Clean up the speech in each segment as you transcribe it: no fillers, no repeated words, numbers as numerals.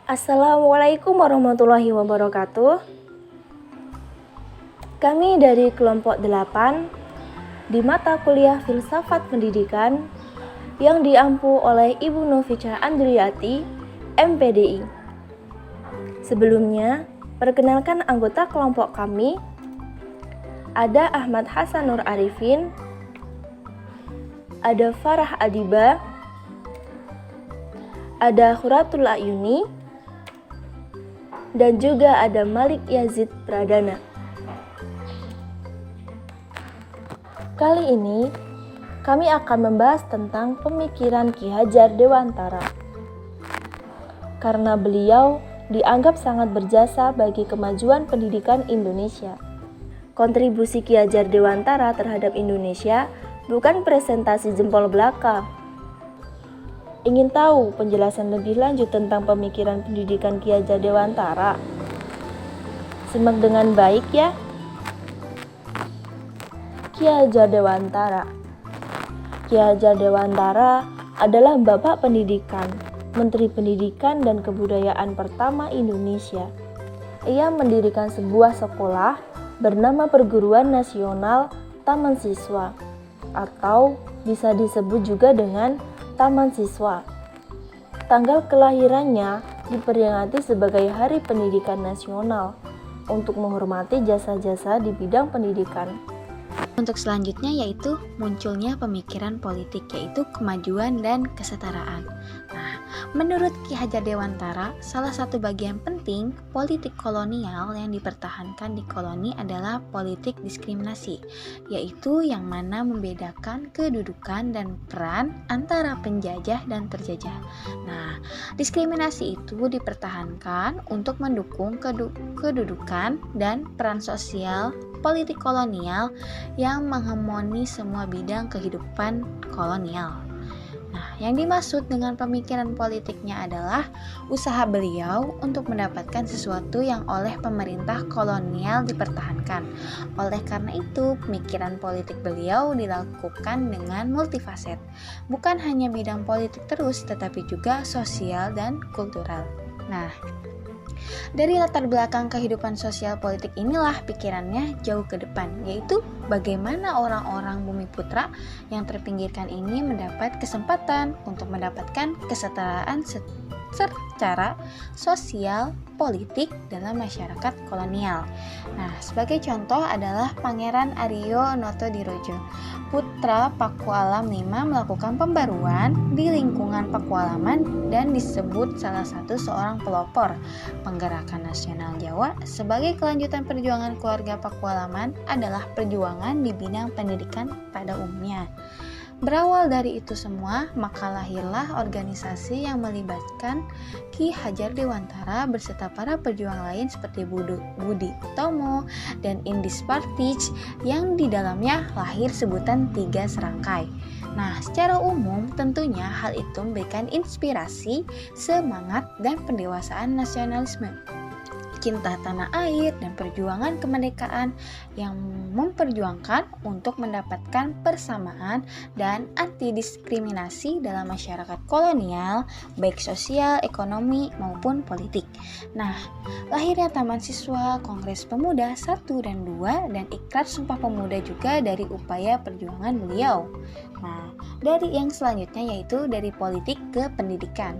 Assalamualaikum warahmatullahi wabarakatuh. Kami dari kelompok 8 di mata kuliah Filsafat Pendidikan yang diampu oleh Ibu Novica Andriati, MPDI. Sebelumnya, perkenalkan anggota kelompok kami. Ada Ahmad Hasan Nur Arifin, ada Farah Adiba, ada Khuratul Ayuni, dan juga ada Malik Yazid Pradana. Kali ini, kami akan membahas tentang pemikiran Ki Hajar Dewantara. Karena beliau dianggap sangat berjasa bagi kemajuan pendidikan Indonesia. Kontribusi Ki Hajar Dewantara terhadap Indonesia bukan presentasi jempol belaka. Ingin tahu penjelasan lebih lanjut tentang pemikiran pendidikan Ki Hajar Dewantara? Simak dengan baik ya. Ki Hajar Dewantara. Ki Hajar Dewantara adalah Bapak Pendidikan, Menteri Pendidikan dan Kebudayaan pertama Indonesia. Ia mendirikan sebuah sekolah bernama Perguruan Nasional Taman Siswa, atau bisa disebut juga dengan Taman Siswa. Tanggal kelahirannya diperingati sebagai Hari Pendidikan Nasional untuk menghormati jasa-jasa di bidang pendidikan. Untuk selanjutnya yaitu munculnya pemikiran politik, yaitu kemajuan dan kesetaraan. Nah, menurut Ki Hajar Dewantara, salah satu bagian penting politik kolonial yang dipertahankan di koloni adalah politik diskriminasi, yaitu yang mana membedakan kedudukan dan peran antara penjajah dan terjajah. Nah, diskriminasi itu dipertahankan untuk mendukung kedudukan dan peran sosial politik kolonial yang menghegemoni semua bidang kehidupan kolonial. Nah, yang dimaksud dengan pemikiran politiknya adalah usaha beliau untuk mendapatkan sesuatu yang oleh pemerintah kolonial dipertahankan. Oleh karena itu, pemikiran politik beliau dilakukan dengan multifaset. Bukan hanya bidang politik terus, tetapi juga sosial dan kultural. Nah, dari latar belakang kehidupan sosial politik inilah pikirannya jauh ke depan, yaitu bagaimana orang-orang Bumi Putra yang terpinggirkan ini mendapat kesempatan untuk mendapatkan kesetaraan secara sosial politik dalam masyarakat kolonial. Nah, sebagai contoh adalah Pangeran Aryo Notodirojo, putra Pakualam V, melakukan pembaruan di lingkungan Pakualaman dan disebut salah satu seorang pelopor Penggerakan Nasional Jawa. Sebagai kelanjutan perjuangan keluarga Pakualaman adalah perjuangan di bidang pendidikan pada umumnya. Berawal dari itu semua, maka lahirlah organisasi yang melibatkan Ki Hajar Dewantara beserta para pejuang lain seperti Budi Utomo dan Indis Partij, yang di dalamnya lahir sebutan 3 serangkai. Nah, secara umum tentunya hal itu memberikan inspirasi, semangat, dan pendewasaan nasionalisme, cinta tanah air, dan perjuangan kemerdekaan yang memperjuangkan untuk mendapatkan persamaan dan anti-diskriminasi dalam masyarakat kolonial, baik sosial, ekonomi, maupun politik. Nah, lahirnya Taman Siswa, Kongres Pemuda 1 dan 2, dan Ikrar Sumpah Pemuda juga dari upaya perjuangan beliau. Nah, dari yang selanjutnya yaitu dari politik ke pendidikan.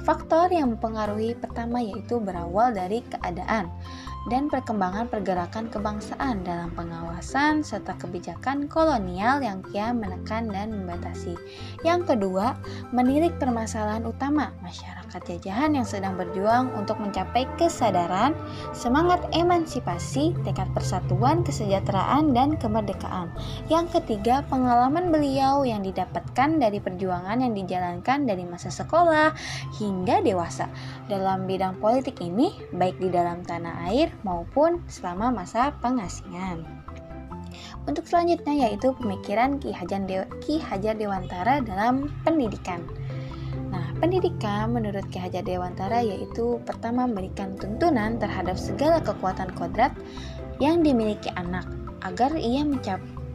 Faktor yang mempengaruhi pertama yaitu berawal dari keadaan dan perkembangan pergerakan kebangsaan dalam pengawasan serta kebijakan kolonial yang kian menekan dan membatasi. Yang kedua, menilik permasalahan utama masyarakat jajahan yang sedang berjuang untuk mencapai kesadaran, semangat emansipasi, tekad persatuan, kesejahteraan, dan kemerdekaan. Yang ketiga, pengalaman beliau yang didapatkan dari perjuangan yang dijalankan dari masa sekolah hingga dewasa dalam bidang politik ini, baik di dalam tanah air maupun selama masa pengasingan. Untuk selanjutnya yaitu pemikiran Ki Hajar Dewantara dalam pendidikan. Nah, pendidikan menurut Ki Hajar Dewantara yaitu pertama memberikan tuntunan terhadap segala kekuatan kodrat yang dimiliki anak agar ia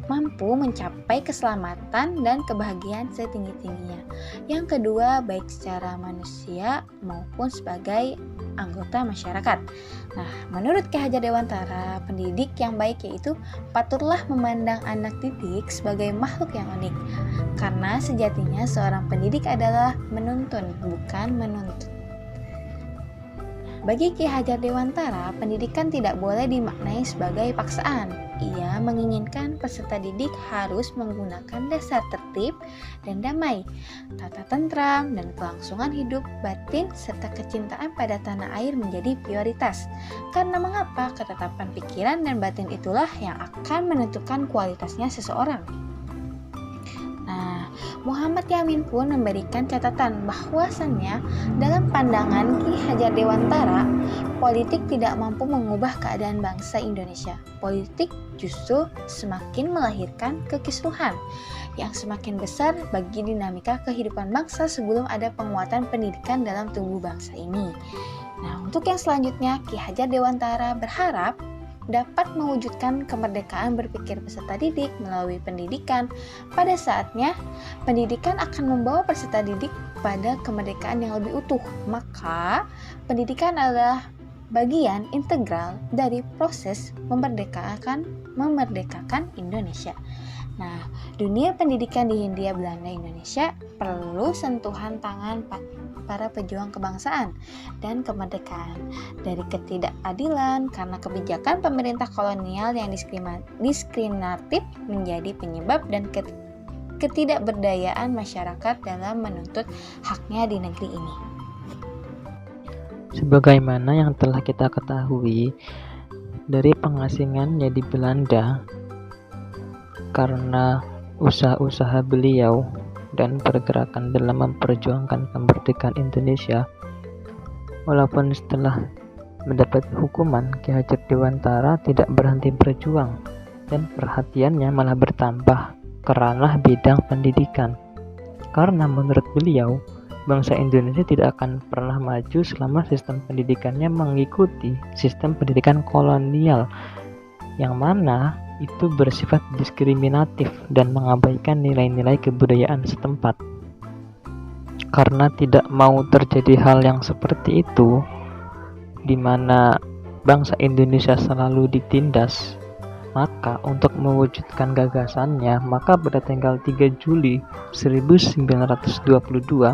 mampu mencapai keselamatan dan kebahagiaan setinggi-tingginya. Yang kedua, baik secara manusia maupun sebagai anggota masyarakat. Nah, menurut Ki Hajar Dewantara, pendidik yang baik yaitu patutlah memandang anak didik sebagai makhluk yang unik. Karena sejatinya seorang pendidik adalah menuntun, bukan menuntut. Bagi Ki Hajar Dewantara, pendidikan tidak boleh dimaknai sebagai paksaan. Ia menginginkan peserta didik harus menggunakan dasar tertib dan damai, tata tentram dan kelangsungan hidup batin serta kecintaan pada tanah air menjadi prioritas. Karena mengapa? Ketetapan pikiran dan batin itulah yang akan menentukan kualitasnya seseorang. Nah, Muhammad Yamin pun memberikan catatan bahwasannya dalam pandangan Ki Hajar Dewantara, politik tidak mampu mengubah keadaan bangsa Indonesia. Politik justru semakin melahirkan kekisruhan yang semakin besar bagi dinamika kehidupan bangsa sebelum ada penguatan pendidikan dalam tubuh bangsa ini. Nah, untuk yang selanjutnya, Ki Hajar Dewantara berharap dapat mewujudkan kemerdekaan berpikir peserta didik melalui pendidikan. Pada saatnya, pendidikan akan membawa peserta didik pada kemerdekaan yang lebih utuh. Maka, pendidikan adalah bagian integral dari proses memerdekakan Indonesia. Nah, dunia pendidikan di Hindia Belanda Indonesia perlu sentuhan tangan para pejuang kebangsaan dan kemerdekaan dari ketidakadilan karena kebijakan pemerintah kolonial yang diskriminatif menjadi penyebab dan ketidakberdayaan masyarakat dalam menuntut haknya di negeri ini. Sebagaimana yang telah kita ketahui dari pengasingannya di Belanda, karena usaha-usaha beliau dan pergerakan dalam memperjuangkan kemerdekaan Indonesia, walaupun setelah mendapat hukuman, Ki Hajar Dewantara tidak berhenti berjuang dan perhatiannya malah bertambah ke ranah bidang pendidikan. Karena menurut beliau, bangsa Indonesia tidak akan pernah maju selama sistem pendidikannya mengikuti sistem pendidikan kolonial yang mana itu bersifat diskriminatif dan mengabaikan nilai-nilai kebudayaan setempat. Karena tidak mau terjadi hal yang seperti itu, di mana bangsa Indonesia selalu ditindas, maka untuk mewujudkan gagasannya, maka pada tanggal 3 Juli 1922,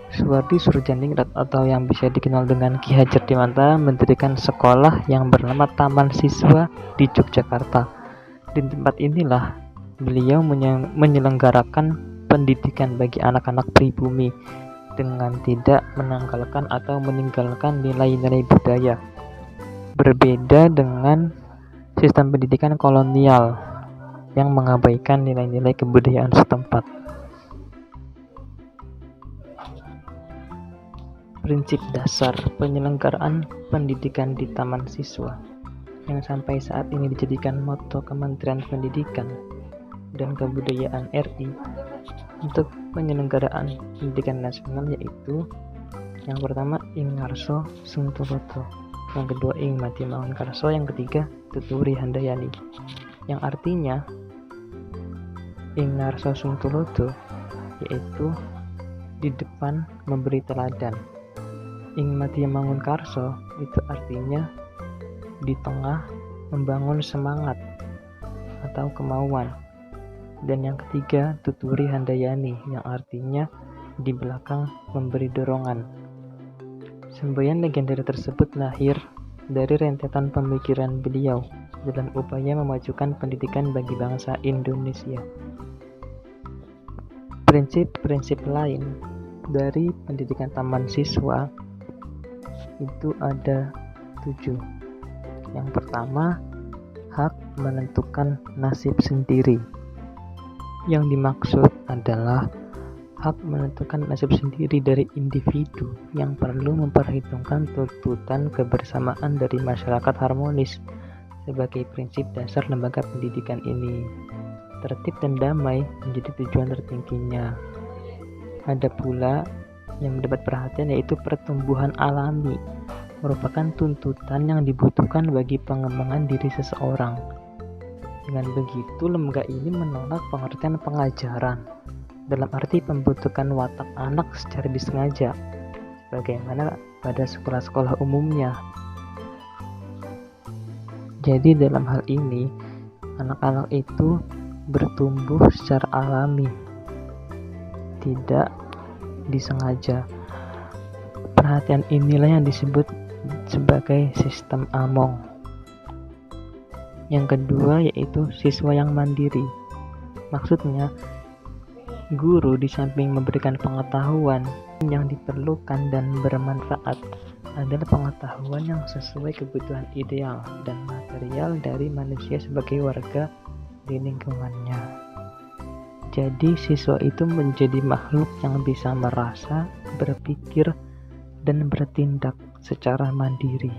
Suwardi Surjaningrat atau yang bisa dikenal dengan Ki Hajar Dewantara mendirikan sekolah yang bernama Taman Siswa di Yogyakarta. Di tempat inilah beliau menyelenggarakan pendidikan bagi anak-anak pribumi dengan tidak menanggalkan atau meninggalkan nilai-nilai budaya. Berbeda dengan sistem pendidikan kolonial yang mengabaikan nilai-nilai kebudayaan setempat. Prinsip dasar penyelenggaraan pendidikan di Taman Siswa yang sampai saat ini dijadikan moto Kementerian Pendidikan dan Kebudayaan RI untuk penyelenggaraan pendidikan nasional yaitu yang pertama Ing Ngarso Sung Tulodo, yang kedua Ing Mati Mangunkarso, yang ketiga Tuturi Handayani, yang artinya Ing Ngarso Sung Tulodo yaitu di depan memberi teladan. Ing Mati Mangunkarso itu artinya di tengah membangun semangat atau kemauan. Dan yang ketiga Tuturi Handayani yang artinya di belakang memberi dorongan. Semboyan legendaris tersebut lahir dari rentetan pemikiran beliau dalam upaya memajukan pendidikan bagi bangsa Indonesia. Prinsip-prinsip lain dari pendidikan Taman Siswa itu ada 7. Yang pertama, hak menentukan nasib sendiri. Yang dimaksud adalah hak menentukan nasib sendiri dari individu yang perlu memperhitungkan tuntutan kebersamaan dari masyarakat harmonis sebagai prinsip dasar lembaga pendidikan ini. Tertib dan damai menjadi tujuan tertingginya. Ada pula yang mendapat perhatian yaitu pertumbuhan alami, merupakan tuntutan yang dibutuhkan bagi pengembangan diri seseorang. Dengan begitu, lembaga ini menolak pengertian pengajaran dalam arti pembentukan watak anak secara disengaja, bagaimana pada sekolah-sekolah umumnya. Jadi dalam hal ini, anak-anak itu bertumbuh secara alami, tidak disengaja. Perhatian inilah yang disebut sebagai sistem Among. Yang kedua yaitu siswa yang mandiri. Maksudnya, guru di samping memberikan pengetahuan yang diperlukan dan bermanfaat adalah pengetahuan yang sesuai kebutuhan ideal dan material dari manusia sebagai warga di lingkungannya. Jadi siswa itu menjadi makhluk yang bisa merasa, berpikir, dan bertindak secara mandiri.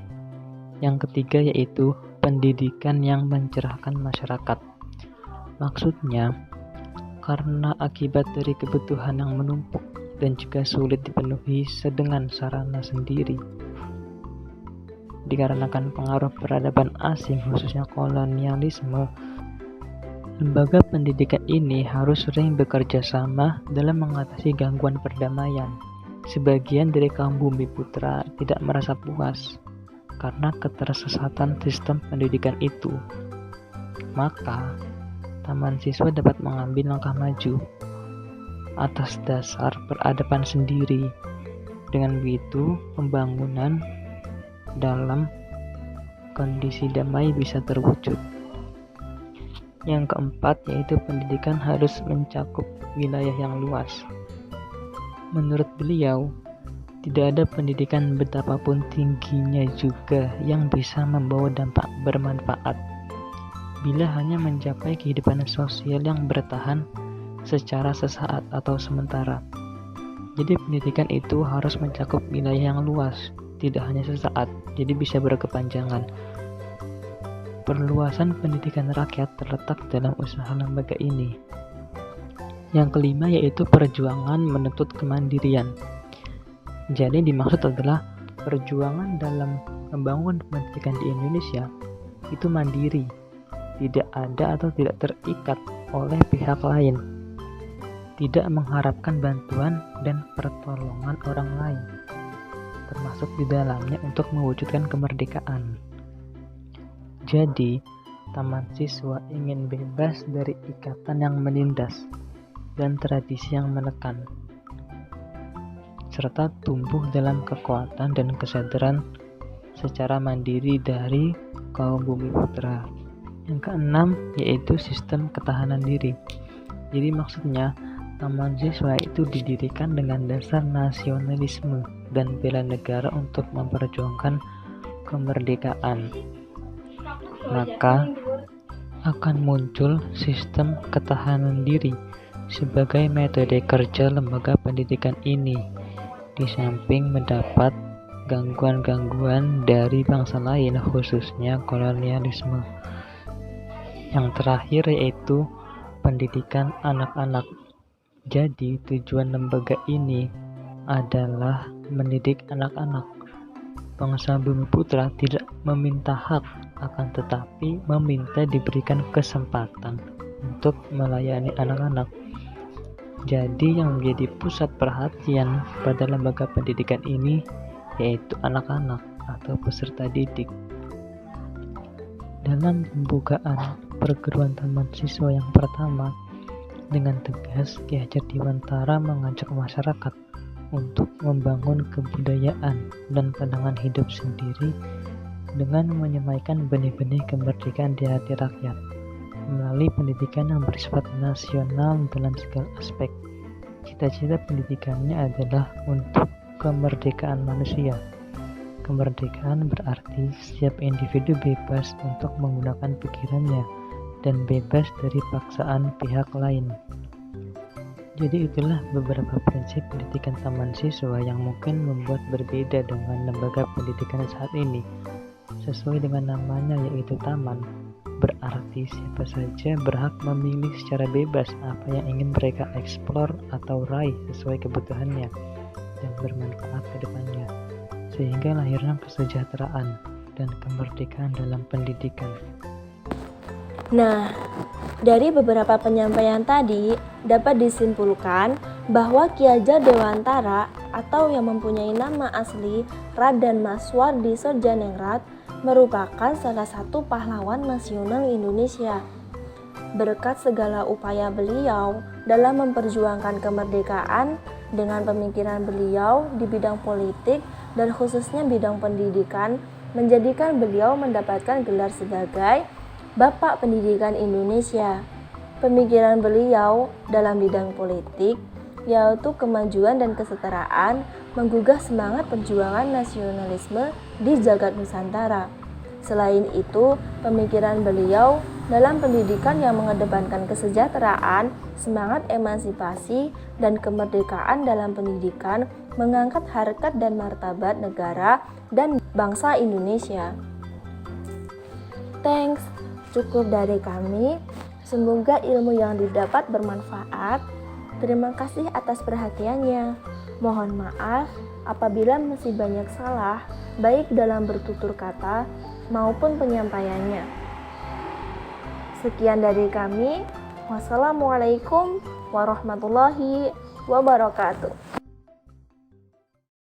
Yang ketiga yaitu pendidikan yang mencerahkan masyarakat. Maksudnya, karena akibat dari kebutuhan yang menumpuk dan juga sulit dipenuhi sedengan sarana sendiri, dikarenakan pengaruh peradaban asing khususnya kolonialisme, lembaga pendidikan ini harus sering bekerja sama dalam mengatasi gangguan perdamaian. Sebagian dari kaum Bumi Putra tidak merasa puas karena ketersesatan sistem pendidikan itu. Maka, taman siswa dapat mengambil langkah maju atas dasar peradaban sendiri. Dengan begitu, pembangunan dalam kondisi damai bisa terwujud. Yang keempat yaitu pendidikan harus mencakup wilayah yang luas. Menurut beliau, tidak ada pendidikan betapapun tingginya juga yang bisa membawa dampak bermanfaat bila hanya mencapai kehidupan sosial yang bertahan secara sesaat atau sementara. Jadi pendidikan itu harus mencakup wilayah yang luas, tidak hanya sesaat, jadi bisa berkepanjangan. Perluasan pendidikan rakyat terletak dalam usaha lembaga ini. Yang kelima yaitu perjuangan menuntut kemandirian. Jadi dimaksud adalah perjuangan dalam membangun pendidikan di Indonesia itu mandiri, tidak ada atau tidak terikat oleh pihak lain, tidak mengharapkan bantuan dan pertolongan orang lain, termasuk di dalamnya untuk mewujudkan kemerdekaan. Jadi, taman siswa ingin bebas dari ikatan yang menindas dan tradisi yang menekan, serta tumbuh dalam kekuatan dan kesadaran secara mandiri dari kaum Bumi Putra. Yang keenam yaitu sistem ketahanan diri. Jadi maksudnya taman siswa itu didirikan dengan dasar nasionalisme dan bela negara untuk memperjuangkan kemerdekaan. Maka akan muncul sistem ketahanan diri sebagai metode kerja lembaga pendidikan ini, di samping mendapat gangguan-gangguan dari bangsa lain khususnya kolonialisme. Yang terakhir yaitu pendidikan anak-anak. Jadi tujuan lembaga ini adalah mendidik anak-anak. Bangsa Bumi Putra tidak meminta hak, akan tetapi meminta diberikan kesempatan untuk melayani anak-anak. Jadi yang menjadi pusat perhatian pada lembaga pendidikan ini yaitu anak-anak atau peserta didik. Dalam pembukaan perguruan taman siswa yang pertama, dengan tegas Ki Hajar Dewantara mengajak masyarakat untuk membangun kebudayaan dan pandangan hidup sendiri dengan menyemaikan benih-benih kemerdekaan di hati rakyat melalui pendidikan yang bersifat nasional dalam segala aspek. Cita-cita pendidikannya adalah untuk kemerdekaan manusia. Kemerdekaan berarti setiap individu bebas untuk menggunakan pikirannya dan bebas dari paksaan pihak lain. Jadi itulah beberapa prinsip pendidikan taman siswa yang mungkin membuat berbeda dengan lembaga pendidikan saat ini. Sesuai dengan namanya yaitu taman, berarti siapa saja berhak memilih secara bebas apa yang ingin mereka eksplor atau raih sesuai kebutuhannya dan bermanfaat ke depannya, sehingga lahirnya kesejahteraan dan kemerdekaan dalam pendidikan. Nah, dari beberapa penyampaian tadi dapat disimpulkan bahwa Ki Hajar Dewantara atau yang mempunyai nama asli Raden Maswardi Sodjaningrat merupakan salah satu pahlawan nasional Indonesia. Berkat segala upaya beliau dalam memperjuangkan kemerdekaan dengan pemikiran beliau di bidang politik dan khususnya bidang pendidikan menjadikan beliau mendapatkan gelar sebagai Bapak Pendidikan Indonesia. Pemikiran beliau dalam bidang politik, yaitu kemajuan dan kesetaraan, menggugah semangat perjuangan nasionalisme di jagat Nusantara. Selain itu, pemikiran beliau dalam pendidikan yang mengedepankan kesejahteraan, semangat emansipasi, dan kemerdekaan dalam pendidikan mengangkat harkat dan martabat negara dan bangsa Indonesia. Thanks. Cukup dari kami, semoga ilmu yang didapat bermanfaat. Terima kasih atas perhatiannya. Mohon maaf apabila masih banyak salah, baik dalam bertutur kata maupun penyampaiannya. Sekian dari kami. Wassalamualaikum warahmatullahi wabarakatuh.